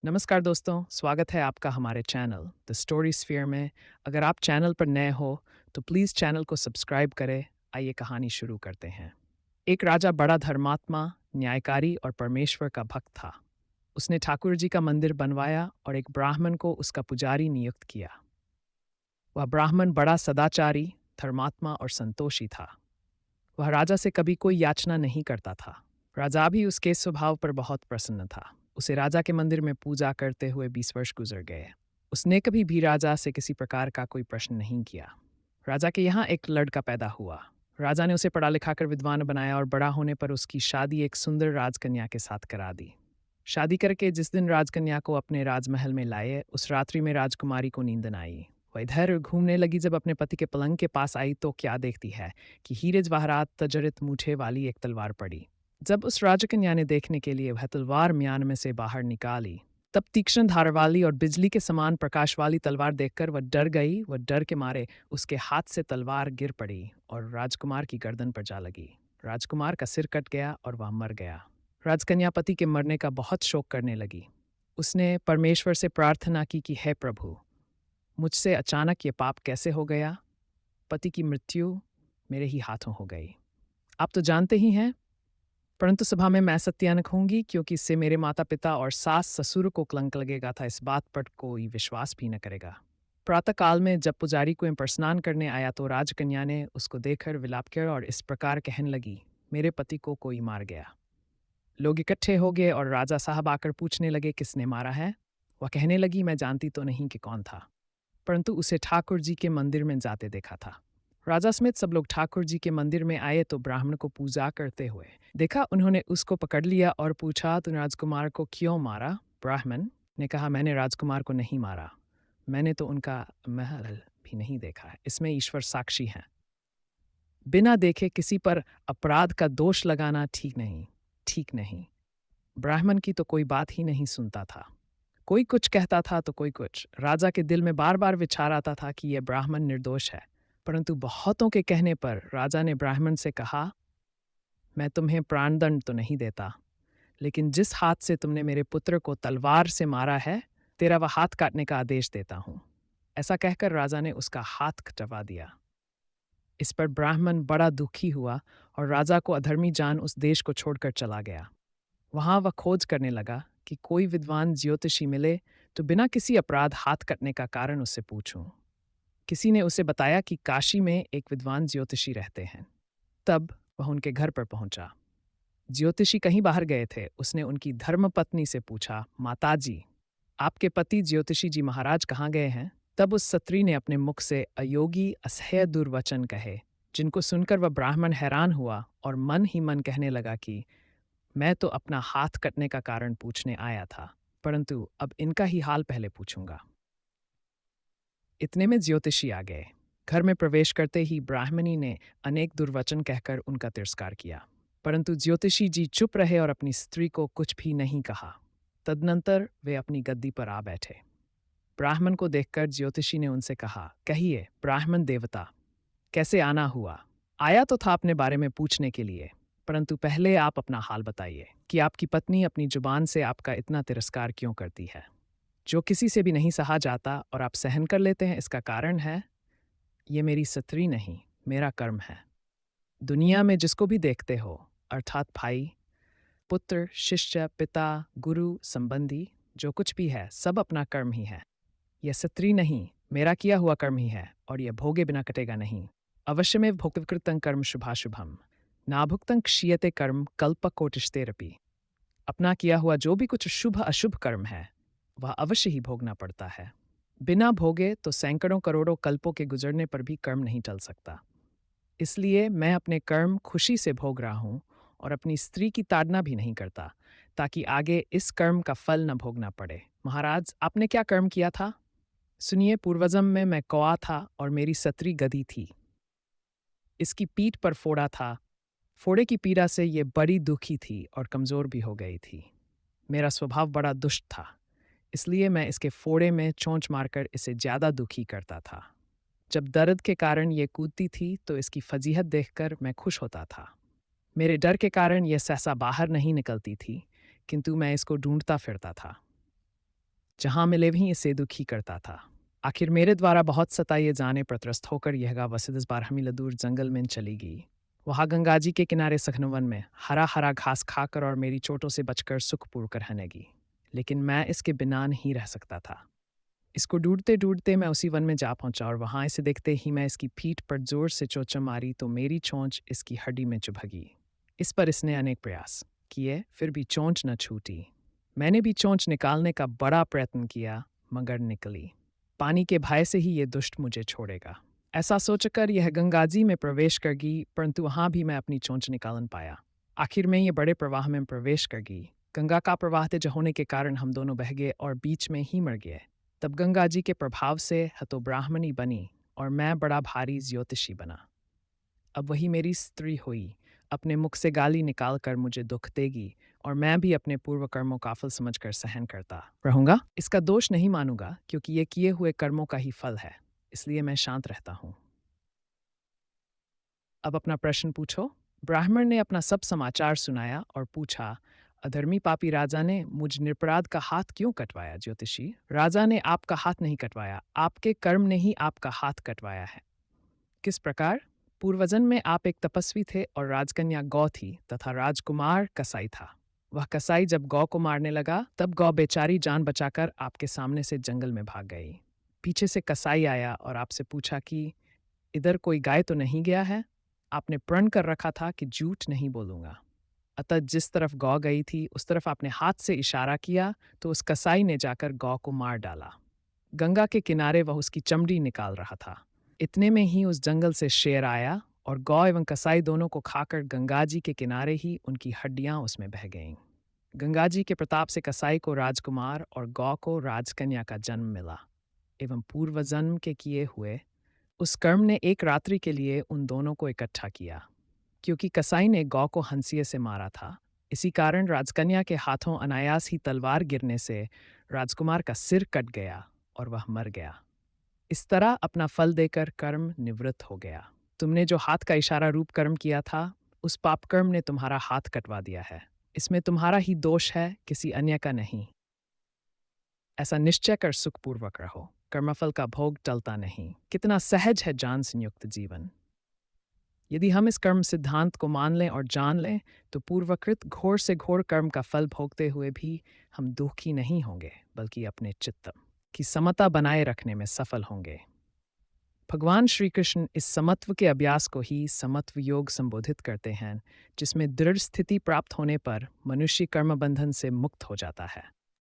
नमस्कार दोस्तों, स्वागत है आपका हमारे चैनल द स्टोरी स्फीयर में। अगर आप चैनल पर नए हो तो प्लीज़ चैनल को सब्सक्राइब करें। आइए कहानी शुरू करते हैं। एक राजा बड़ा धर्मात्मा, न्यायकारी और परमेश्वर का भक्त था। उसने ठाकुर जी का मंदिर बनवाया और एक ब्राह्मण को उसका पुजारी नियुक्त किया। वह ब्राह्मण बड़ा सदाचारी, धर्मात्मा और संतोषी था। वह राजा से कभी कोई याचना नहीं करता था। राजा भी उसके स्वभाव पर बहुत प्रसन्न था। उसे राजा के मंदिर में पूजा करते हुए 20 वर्ष गुजर गए। उसने कभी भी राजा से किसी प्रकार का कोई प्रश्न नहीं किया। राजा के यहाँ एक लड़का पैदा हुआ। राजा ने उसे पढ़ा लिखा कर विद्वान बनाया और बड़ा होने पर उसकी शादी एक सुंदर राजकन्या के साथ करा दी। शादी करके जिस दिन राजकन्या को अपने राजमहल में लाए, उस रात्रि में राजकुमारी को नींद न आई। वह इधर घूमने लगी। जब अपने पति के पलंग के पास आई तो क्या देखती है कि हीरे जवाहरात तजरित मूठे वाली एक तलवार पड़ी। जब उस राजकन्या ने देखने के लिए वह तलवार म्यान में से बाहर निकाली, तब तीक्ष्ण धार वाली और बिजली के समान प्रकाश वाली तलवार देखकर वह डर गई। वह डर के मारे उसके हाथ से तलवार गिर पड़ी और राजकुमार की गर्दन पर जा लगी। राजकुमार का सिर कट गया और वह मर गया। राजकन्या पति के मरने का बहुत शोक करने लगी। उसने परमेश्वर से प्रार्थना की कि हे प्रभु, मुझसे अचानक ये पाप कैसे हो गया। पति की मृत्यु मेरे ही हाथों हो गई। आप तो जानते ही हैं, परंतु सभा में मैं सत्यानक होंगी, क्योंकि इससे मेरे माता पिता और सास ससुर को कलंक लगेगा था। इस बात पर कोई विश्वास भी न करेगा। प्रातःकाल में जब पुजारी को पर स्नान करने आया तो राजकन्या ने उसको देखकर विलाप किया और इस प्रकार कहने लगी, मेरे पति को कोई मार गया। लोग इकट्ठे हो गए और राजा साहब आकर पूछने लगे, किसने मारा है। वह कहने लगी, मैं जानती तो नहीं कि कौन था, परंतु उसे ठाकुर जी के मंदिर में जाते देखा था। राजा समेत सब लोग ठाकुर जी के मंदिर में आए तो ब्राह्मण को पूजा करते हुए देखा। उन्होंने उसको पकड़ लिया और पूछा, तूने राजकुमार को क्यों मारा। ब्राह्मण ने कहा, मैंने राजकुमार को नहीं मारा, मैंने तो उनका महल भी नहीं देखा है, इसमें ईश्वर साक्षी हैं। बिना देखे किसी पर अपराध का दोष लगाना ठीक नहीं, ठीक नहीं। ब्राह्मण की तो कोई बात ही नहीं सुनता था। कोई कुछ कहता था तो कोई कुछ। राजा के दिल में बार बार विचार आता था कि यह ब्राह्मण निर्दोष है, परंतु बहुतों के कहने पर राजा ने ब्राह्मण से कहा, मैं तुम्हें प्राणदंड तो नहीं देता, लेकिन जिस हाथ से तुमने मेरे पुत्र को तलवार से मारा है, तेरा वह हाथ काटने का आदेश देता हूं। ऐसा कहकर राजा ने उसका हाथ कटवा दिया। इस पर ब्राह्मण बड़ा दुखी हुआ और राजा को अधर्मी जान उस देश को छोड़कर चला गया। वहां वह खोज करने लगा कि कोई विद्वान ज्योतिषी मिले तो बिना किसी अपराध हाथ कटने का कारण उससे पूछूं। किसी ने उसे बताया कि काशी में एक विद्वान ज्योतिषी रहते हैं। तब वह उनके घर पर पहुंचा। ज्योतिषी कहीं बाहर गए थे। उसने उनकी धर्मपत्नी से पूछा, माताजी, आपके पति ज्योतिषी जी महाराज कहाँ गए हैं। तब उस स्त्री ने अपने मुख से अयोगी असह्य दुर्वचन कहे, जिनको सुनकर वह ब्राह्मण हैरान हुआ और मन ही मन कहने लगा कि मैं तो अपना हाथ कटने का कारण पूछने आया था, परंतु अब इनका ही हाल पहले पूछूंगा। इतने में ज्योतिषी आ गए। घर में प्रवेश करते ही ब्राह्मणी ने अनेक दुर्वचन कहकर उनका तिरस्कार किया, परंतु ज्योतिषी जी चुप रहे और अपनी स्त्री को कुछ भी नहीं कहा। तदनंतर वे अपनी गद्दी पर आ बैठे। ब्राह्मण को देखकर ज्योतिषी ने उनसे कहा, कहिए ब्राह्मण देवता, कैसे आना हुआ। आया तो था अपने बारे में पूछने के लिए, परंतु पहले आप अपना हाल बताइए कि आपकी पत्नी अपनी जुबान से आपका इतना तिरस्कार क्यों करती है, जो किसी से भी नहीं सहा जाता और आप सहन कर लेते हैं। इसका कारण है, ये मेरी स्त्री नहीं, मेरा कर्म है। दुनिया में जिसको भी देखते हो, अर्थात भाई, पुत्र, शिष्य, पिता, गुरु, संबंधी, जो कुछ भी है, सब अपना कर्म ही है। यह स्त्री नहीं, मेरा किया हुआ कर्म ही है, और यह भोगे बिना कटेगा नहीं। अवश्यमेव भोक्तृकृतं कर्म शुभाशुभम नाभुक्तं क्षीयते कर्म कल्पकोटिष्तेरपि। अपना किया हुआ जो भी कुछ शुभ अशुभ कर्म है, वह अवश्य ही भोगना पड़ता है। बिना भोगे तो सैकड़ों करोड़ों कल्पों के गुजरने पर भी कर्म नहीं टल सकता। इसलिए मैं अपने कर्म खुशी से भोग रहा हूं और अपनी स्त्री की ताड़ना भी नहीं करता, ताकि आगे इस कर्म का फल न भोगना पड़े। महाराज, आपने क्या कर्म किया था। सुनिए, पूर्वजन्म में मैं कौआ था और मेरी सत्री गधी थी। इसकी पीठ पर फोड़ा था। फोड़े की पीड़ा से ये बड़ी दुखी थी और कमजोर भी हो गई थी। मेरा स्वभाव बड़ा दुष्ट था, इसलिए मैं इसके फोड़े में चोंच मारकर इसे ज्यादा दुखी करता था। जब दर्द के कारण ये कूदती थी तो इसकी फजीहत देखकर मैं खुश होता था। मेरे डर के कारण यह सहसा बाहर नहीं निकलती थी, किंतु मैं इसको ढूंढता फिरता था। जहाँ मिले वहीं इसे दुखी करता था। आखिर मेरे द्वारा बहुत सताए जाने पर त्रस्त होकर यह वसद इस बार हमीला दूर जंगल में चली गई। वहाँ गंगा जी के किनारे सघनवन में हरा हरा घास खाकर और मेरी चोटों से बचकर सुखपूर्वक रहनेगी। लेकिन मैं इसके बिना नहीं रह सकता था। इसको ढूंढते ढूंढते मैं उसी वन में जा पहुंचा और वहां इसे देखते ही मैं इसकी पीठ पर जोर से चोंच मारी तो मेरी चोंच इसकी हड्डी में चुभगी। इस पर इसने अनेक प्रयास किए, फिर भी चोंच न छूटी। मैंने भी चोंच निकालने का बड़ा प्रयत्न किया, मगर निकली। पानी के भय से ही ये दुष्ट मुझे छोड़ेगा, ऐसा सोचकर यह गंगाजी में प्रवेश कर गई, परंतु वहां भी मैं अपनी चोंच निकाल न पाया। आखिर में ये बड़े प्रवाह में प्रवेश कर गई। गंगा का प्रवाह तेज होने के कारण हम दोनों बह गए और बीच में ही मर गए। तब गंगा जी के प्रभाव से हतो ब्राह्मणी बनी और मैं बड़ा भारी ज्योतिषी बना। अब वही मेरी स्त्री हुई, अपने मुख से गाली निकाल कर मुझे दुख देगी और मैं भी अपने पूर्व कर्मों का फल समझकर सहन करता रहूंगा। इसका दोष नहीं मानूंगा, क्योंकि ये किए हुए कर्मों का ही फल है, इसलिए मैं शांत रहता हूं। अब अपना प्रश्न पूछो। ब्राह्मण ने अपना सब समाचार सुनाया और पूछा, अधर्मी पापी राजा ने मुझ निरपराध का हाथ क्यों कटवाया ज्योतिषी? राजा ने आपका हाथ नहीं कटवाया, आपके कर्म ने ही आपका हाथ कटवाया है। किस प्रकार? पूर्वजन्म में आप एक तपस्वी थे और राजकन्या गौ थी तथा राजकुमार कसाई था। वह कसाई जब गौ को मारने लगा तब गौ बेचारी जान बचाकर आपके सामने से जंगल में भाग गई। पीछे से कसाई आया और आपसे पूछा कि इधर कोई गाय तो नहीं गया है? आपने प्रण कर रखा था कि झूठ नहीं बोलूंगा। अतः जिस तरफ गौ गई थी उस तरफ आपने हाथ से इशारा किया तो उस कसाई ने जाकर गौ को मार डाला। गंगा के किनारे वह उसकी चमड़ी निकाल रहा था। इतने में ही उस जंगल से शेर आया और गौ एवं कसाई दोनों को खाकर गंगा जी के किनारे ही उनकी हड्डियां उसमें बह गईं। गंगा जी के प्रताप से कसाई को राजकुमार और गौ को राजकन्या का जन्म मिला एवं पूर्व जन्म के किए हुए उस कर्म ने एक रात्रि के लिए उन दोनों को इकट्ठा किया। क्योंकि कसाई ने गौ को हंसिए से मारा था, इसी कारण राजकन्या के हाथों अनायास ही तलवार गिरने से राजकुमार का सिर कट गया और वह मर गया। इस तरह अपना फल देकर कर्म निवृत्त हो गया। तुमने जो हाथ का इशारा रूप कर्म किया था, उस पाप कर्म ने तुम्हारा हाथ कटवा दिया है। इसमें तुम्हारा ही दोष है, किसी अन्य का नहीं। ऐसा निश्चय कर सुखपूर्वक रहो, कर्मफल का भोग टलता नहीं। कितना सहज है जान संयुक्त जीवन। यदि हम इस कर्म सिद्धांत को मान लें और जान लें तो पूर्वकृत घोर से घोर कर्म का फल भोगते हुए भी हम दुखी नहीं होंगे, बल्कि अपने चित्त की समता बनाए रखने में सफल होंगे। भगवान श्री कृष्ण इस समत्व के अभ्यास को ही समत्व योग संबोधित करते हैं, जिसमें दृढ़ स्थिति प्राप्त होने पर मनुष्य कर्म बंधन से मुक्त हो जाता है।